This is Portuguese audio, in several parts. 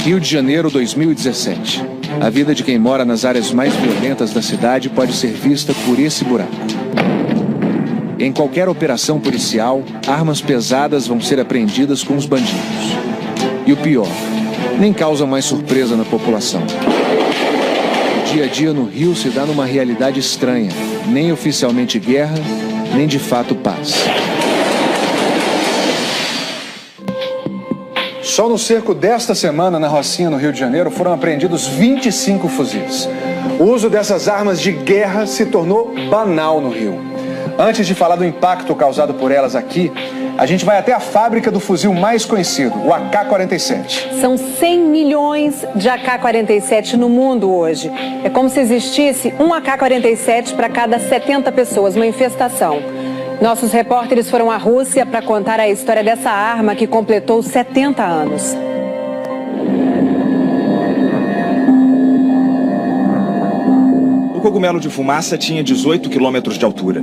Rio de Janeiro, 2017. A vida de quem mora nas áreas mais violentas da cidade pode ser vista por esse buraco. Em qualquer operação policial, armas pesadas vão ser apreendidas com os bandidos. E o pior, nem causam mais surpresa na população. O dia a dia no Rio se dá numa realidade estranha, nem oficialmente guerra, nem de fato paz. Só no cerco desta semana, na Rocinha, no Rio de Janeiro, foram apreendidos 25 fuzis. O uso dessas armas de guerra se tornou banal no Rio. Antes de falar do impacto causado por elas aqui, a gente vai até a fábrica do fuzil mais conhecido, o AK-47. São 100 milhões de AK-47 no mundo hoje. É como se existisse um AK-47 para cada 70 pessoas, uma infestação. Nossos repórteres foram à Rússia para contar a história dessa arma que completou 70 anos. O cogumelo de fumaça tinha 18 quilômetros de altura.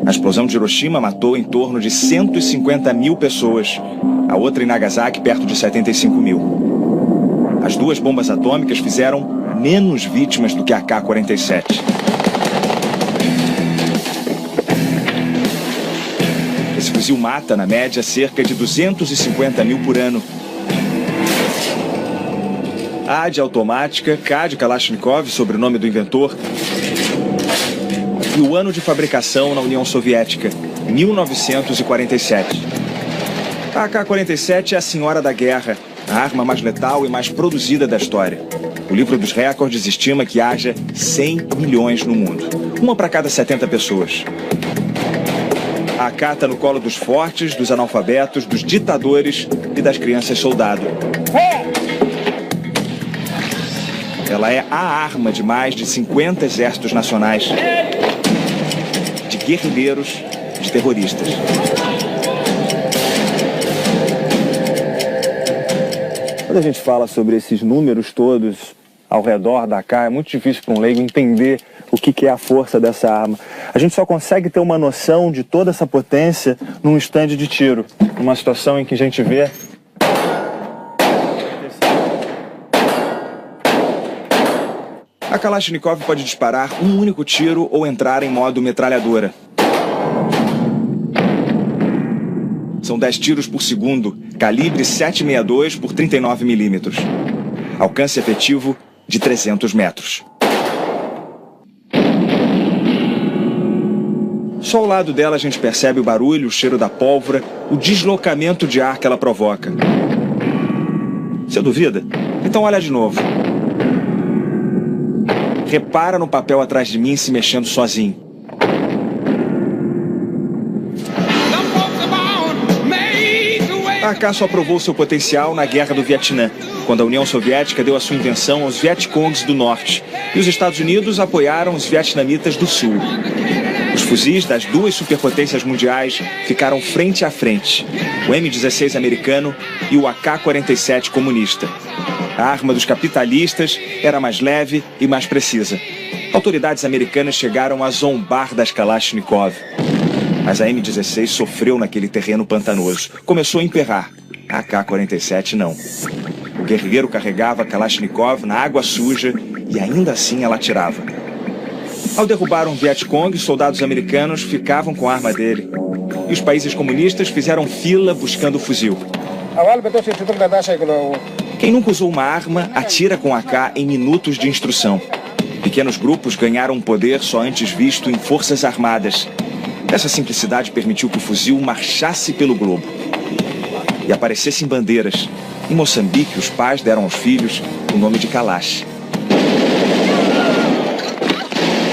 A explosão de Hiroshima matou em torno de 150 mil pessoas. A outra em Nagasaki, perto de 75 mil. As duas bombas atômicas fizeram menos vítimas do que a AK-47. Esse fuzil mata, na média, cerca de 250 mil por ano. A de automática, K de Kalashnikov, sobrenome do inventor, e o ano de fabricação na União Soviética, 1947. A AK-47 é a senhora da guerra, a arma mais letal e mais produzida da história. O livro dos recordes estima que haja 100 milhões no mundo, uma para cada 70 pessoas. A AK está no colo dos fortes, dos analfabetos, dos ditadores e das crianças soldado. Ela é a arma de mais de 50 exércitos nacionais, de guerrilheiros, de terroristas. Quando a gente fala sobre esses números todos ao redor da AK, é muito difícil para um leigo entender o que é a força dessa arma. A gente só consegue ter uma noção de toda essa potência num estande de tiro, numa situação em que a gente vê a Kalashnikov pode disparar um único tiro ou entrar em modo metralhadora. São 10 tiros por segundo, calibre 7,62 por 39 milímetros. Alcance efetivo de 300 metros. Só ao lado dela a gente percebe o barulho, o cheiro da pólvora, o deslocamento de ar que ela provoca. Você duvida? Então olha de novo. Repara no papel atrás de mim se mexendo sozinho. A AK só provou seu potencial na Guerra do Vietnã, quando a União Soviética deu a sua invenção aos Vietcongs do Norte e os Estados Unidos apoiaram os vietnamitas do Sul. Os fuzis das duas superpotências mundiais ficaram frente a frente, o M16 americano e o AK-47 comunista. A arma dos capitalistas era mais leve e mais precisa. Autoridades americanas chegaram a zombar das Kalashnikov. Mas a M16 sofreu naquele terreno pantanoso. Começou a emperrar. A AK-47 não. O guerrilheiro carregava a Kalashnikov na água suja e ainda assim ela atirava. Ao derrubar um Vietcong, os soldados americanos ficavam com a arma dele. E os países comunistas fizeram fila buscando o fuzil. Quem nunca usou uma arma, atira com AK em minutos de instrução. Pequenos grupos ganharam um poder só antes visto em forças armadas. Essa simplicidade permitiu que o fuzil marchasse pelo globo e aparecesse em bandeiras. Em Moçambique, os pais deram aos filhos o nome de Kalash.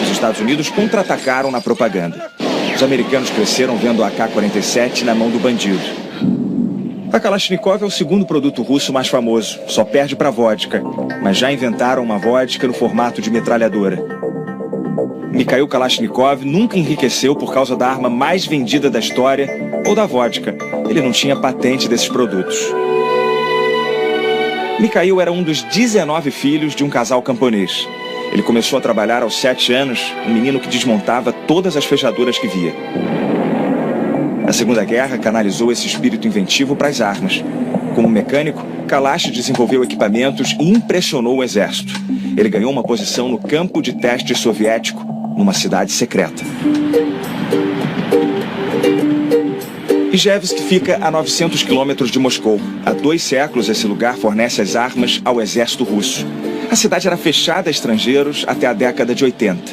Os Estados Unidos contra-atacaram na propaganda. Os americanos cresceram vendo a AK-47 na mão do bandido. A Kalashnikov é o segundo produto russo mais famoso, só perde para a vodka, mas já inventaram uma vodka no formato de metralhadora. Mikhail Kalashnikov nunca enriqueceu por causa da arma mais vendida da história ou da vodka. Ele não tinha patente desses produtos. Mikhail era um dos 19 filhos de um casal camponês. Ele começou a trabalhar aos 7 anos, um menino que desmontava todas as fechaduras que via. Na Segunda Guerra, canalizou esse espírito inventivo para as armas. Como mecânico, Kalash desenvolveu equipamentos e impressionou o exército. Ele ganhou uma posição no campo de teste soviético, numa cidade secreta. Ijevsk fica a 900 quilômetros de Moscou. Há 2 séculos, esse lugar fornece as armas ao exército russo. A cidade era fechada a estrangeiros até a década de 80.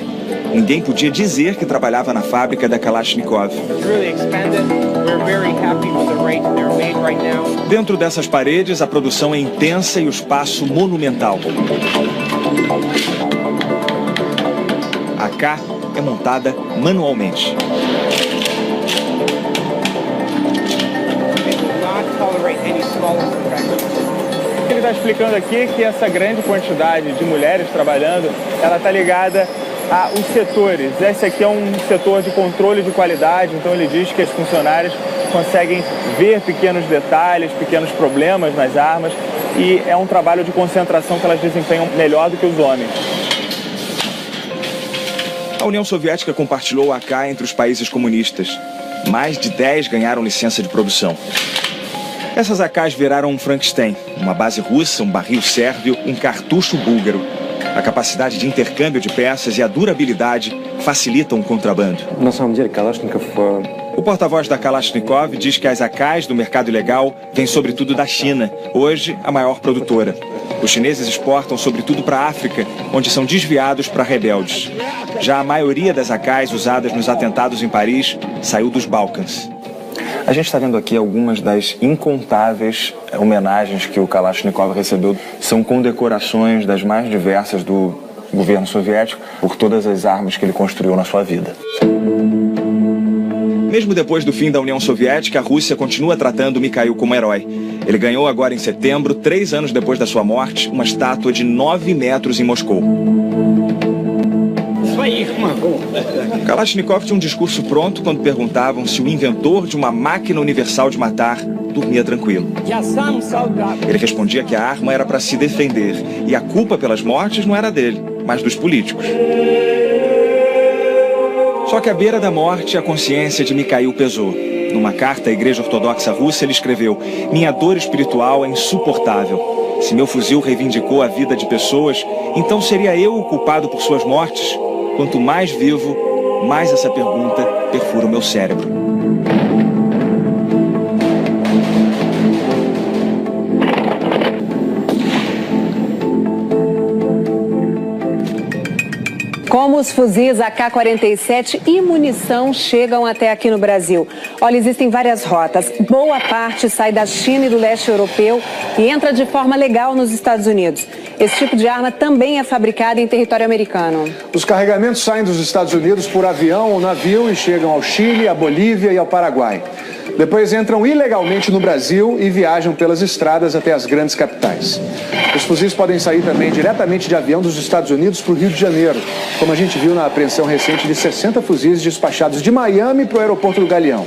Ninguém podia dizer que trabalhava na fábrica da Kalashnikov. Dentro dessas paredes, a produção é intensa e o espaço monumental. A AK é montada manualmente. O que ele está explicando aqui é que essa grande quantidade de mulheres trabalhando, ela está ligada aos setores. Esse aqui é um setor de controle de qualidade, então ele diz que as funcionárias conseguem ver pequenos detalhes, pequenos problemas nas armas, e é um trabalho de concentração que elas desempenham melhor do que os homens. A União Soviética compartilhou a AK entre os países comunistas. Mais de 10 ganharam licença de produção. Essas AKs viraram um Frankenstein, uma base russa, um barril sérvio, um cartucho búlgaro. A capacidade de intercâmbio de peças e a durabilidade facilitam o contrabando. O porta-voz da Kalashnikov diz que as AKs do mercado ilegal vêm sobretudo da China, hoje a maior produtora. Os chineses exportam sobretudo para a África, onde são desviados para rebeldes. Já a maioria das AKs usadas nos atentados em Paris saiu dos Balcãs. A gente está vendo aqui algumas das incontáveis homenagens que o Kalashnikov recebeu. São condecorações das mais diversas do governo soviético por todas as armas que ele construiu na sua vida. Mesmo depois do fim da União Soviética, a Rússia continua tratando Mikhail como herói. Ele ganhou agora em setembro, 3 anos depois da sua morte, uma estátua de 9 metros em Moscou. Kalashnikov tinha um discurso pronto quando perguntavam se o inventor de uma máquina universal de matar dormia tranquilo. Ele respondia que a arma era para se defender e a culpa pelas mortes não era dele, mas dos políticos. Só que à beira da morte, a consciência de Mikhail pesou. Numa carta à Igreja Ortodoxa Russa, ele escreveu: "Minha dor espiritual é insuportável. Se meu fuzil reivindicou a vida de pessoas, então seria eu o culpado por suas mortes? Quanto mais vivo, mais essa pergunta perfura o meu cérebro." Como os fuzis AK-47 e munição chegam até aqui no Brasil? Olha, existem várias rotas. Boa parte sai da China e do leste europeu e entra de forma legal nos Estados Unidos. Esse tipo de arma também é fabricado em território americano. Os carregamentos saem dos Estados Unidos por avião ou navio e chegam ao Chile, à Bolívia e ao Paraguai. Depois entram ilegalmente no Brasil e viajam pelas estradas até as grandes capitais. Os fuzis podem sair também diretamente de avião dos Estados Unidos para o Rio de Janeiro, como a gente viu na apreensão recente de 60 fuzis despachados de Miami para o aeroporto do Galeão.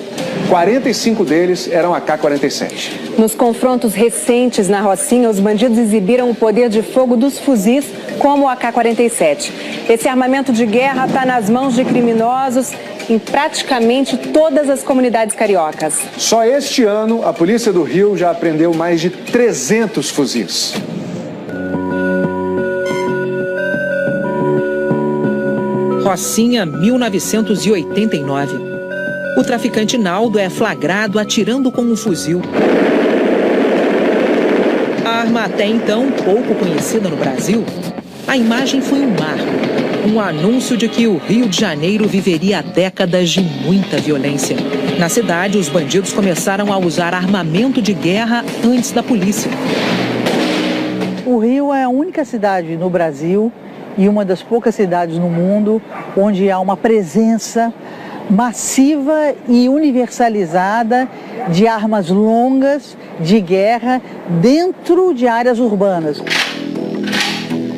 45 deles eram AK-47. Nos confrontos recentes na Rocinha, os bandidos exibiram o poder de fogo dos fuzis, como o AK-47. Esse armamento de guerra está nas mãos de criminosos em praticamente todas as comunidades cariocas. Só este ano, a Polícia do Rio já apreendeu mais de 300 fuzis. Rocinha, 1989. O traficante Naldo é flagrado atirando com um fuzil. A arma até então pouco conhecida no Brasil, a imagem foi um marco. Um anúncio de que o Rio de Janeiro viveria décadas de muita violência. Na cidade, os bandidos começaram a usar armamento de guerra antes da polícia. O Rio é a única cidade no Brasil e uma das poucas cidades no mundo onde há uma presença massiva e universalizada de armas longas de guerra dentro de áreas urbanas.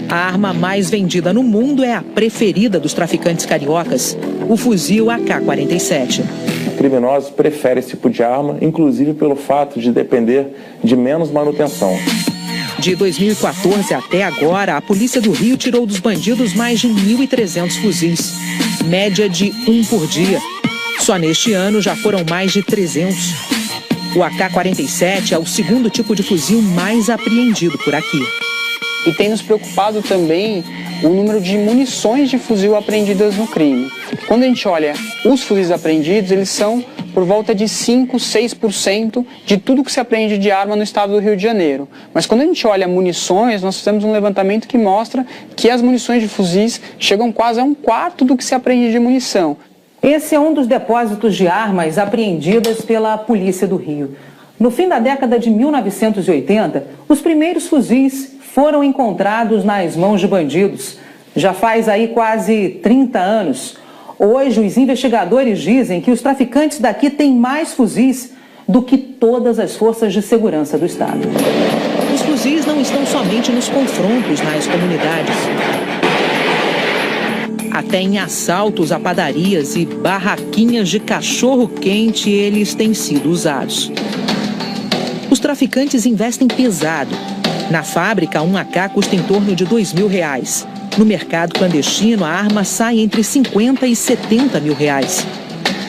A arma mais vendida no mundo é a preferida dos traficantes cariocas, o fuzil AK-47. Criminosos preferem esse tipo de arma, inclusive pelo fato de depender de menos manutenção. De 2014 até agora, a Polícia do Rio tirou dos bandidos mais de 1.300 fuzis, média de 1 por dia. Só neste ano já foram mais de 300. O AK-47 é o segundo tipo de fuzil mais apreendido por aqui. E tem nos preocupado também o número de munições de fuzil apreendidas no crime. Quando a gente olha os fuzis apreendidos, eles são por volta de 5, 6% de tudo que se apreende de arma no estado do Rio de Janeiro. Mas quando a gente olha munições, nós fizemos um levantamento que mostra que as munições de fuzis chegam quase a 1/4 do que se apreende de munição. Esse é um dos depósitos de armas apreendidas pela Polícia do Rio. No fim da década de 1980, os primeiros fuzis foram encontrados nas mãos de bandidos. Já faz aí quase 30 anos. Hoje, os investigadores dizem que os traficantes daqui têm mais fuzis do que todas as forças de segurança do estado. Os fuzis não estão somente nos confrontos nas comunidades. Até em assaltos a padarias e barraquinhas de cachorro-quente eles têm sido usados. Os traficantes investem pesado. Na fábrica, um AK custa em torno de R$2.000. No mercado clandestino, a arma sai entre R$50 e R$70.000.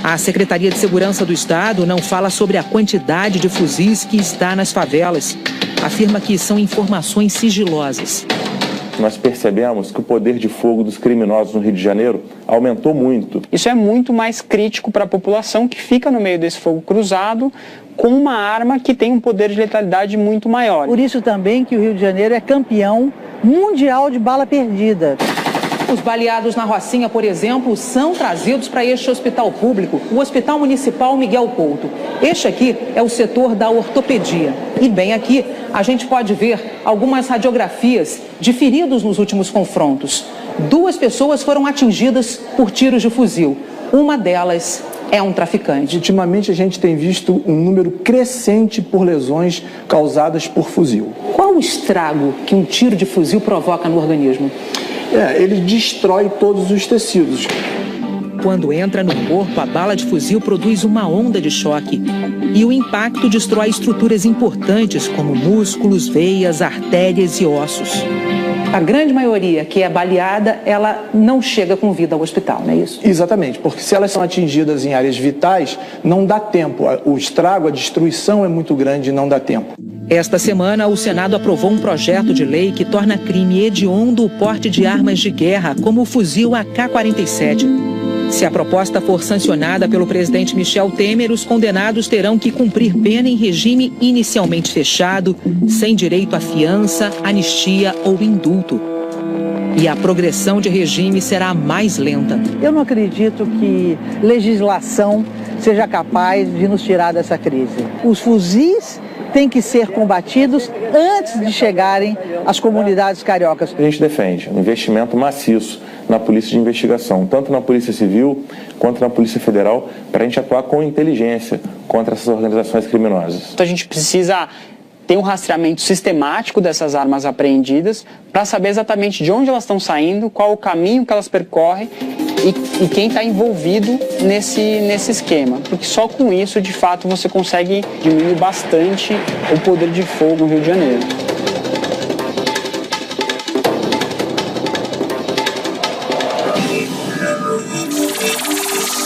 A Secretaria de Segurança do Estado não fala sobre a quantidade de fuzis que está nas favelas. Afirma que são informações sigilosas. Nós percebemos que o poder de fogo dos criminosos no Rio de Janeiro aumentou muito. Isso é muito mais crítico para a população que fica no meio desse fogo cruzado com uma arma que tem um poder de letalidade muito maior. Por isso também que o Rio de Janeiro é campeão mundial de bala perdida. Os baleados na Rocinha, por exemplo, são trazidos para este hospital público, o Hospital Municipal Miguel Couto. Este aqui é o setor da ortopedia. E bem aqui, a gente pode ver algumas radiografias de feridos nos últimos confrontos. 2 pessoas foram atingidas por tiros de fuzil. Uma delas é um traficante. Ultimamente a gente tem visto um número crescente por lesões causadas por fuzil. Qual o estrago que um tiro de fuzil provoca no organismo? Ele destrói todos os tecidos. Quando entra no corpo, a bala de fuzil produz uma onda de choque. E o impacto destrói estruturas importantes como músculos, veias, artérias e ossos. A grande maioria que é baleada, ela não chega com vida ao hospital, não é isso? Exatamente, porque se elas são atingidas em áreas vitais, não dá tempo. O estrago, a destruição é muito grande e não dá tempo. Esta semana, o Senado aprovou um projeto de lei que torna crime hediondo o porte de armas de guerra, como o fuzil AK-47. Se a proposta for sancionada pelo presidente Michel Temer, os condenados terão que cumprir pena em regime inicialmente fechado, sem direito à fiança, anistia ou indulto. E a progressão de regime será mais lenta. Eu não acredito que legislação seja capaz de nos tirar dessa crise. Os fuzis têm que ser combatidos antes de chegarem às comunidades cariocas. A gente defende um investimento maciço na polícia de investigação, tanto na Polícia Civil quanto na Polícia Federal, para a gente atuar com inteligência contra essas organizações criminosas. Então a gente precisa ter um rastreamento sistemático dessas armas apreendidas para saber exatamente de onde elas estão saindo, qual o caminho que elas percorrem e quem está envolvido nesse esquema. Porque só com isso, de fato, você consegue diminuir bastante o poder de fogo no Rio de Janeiro.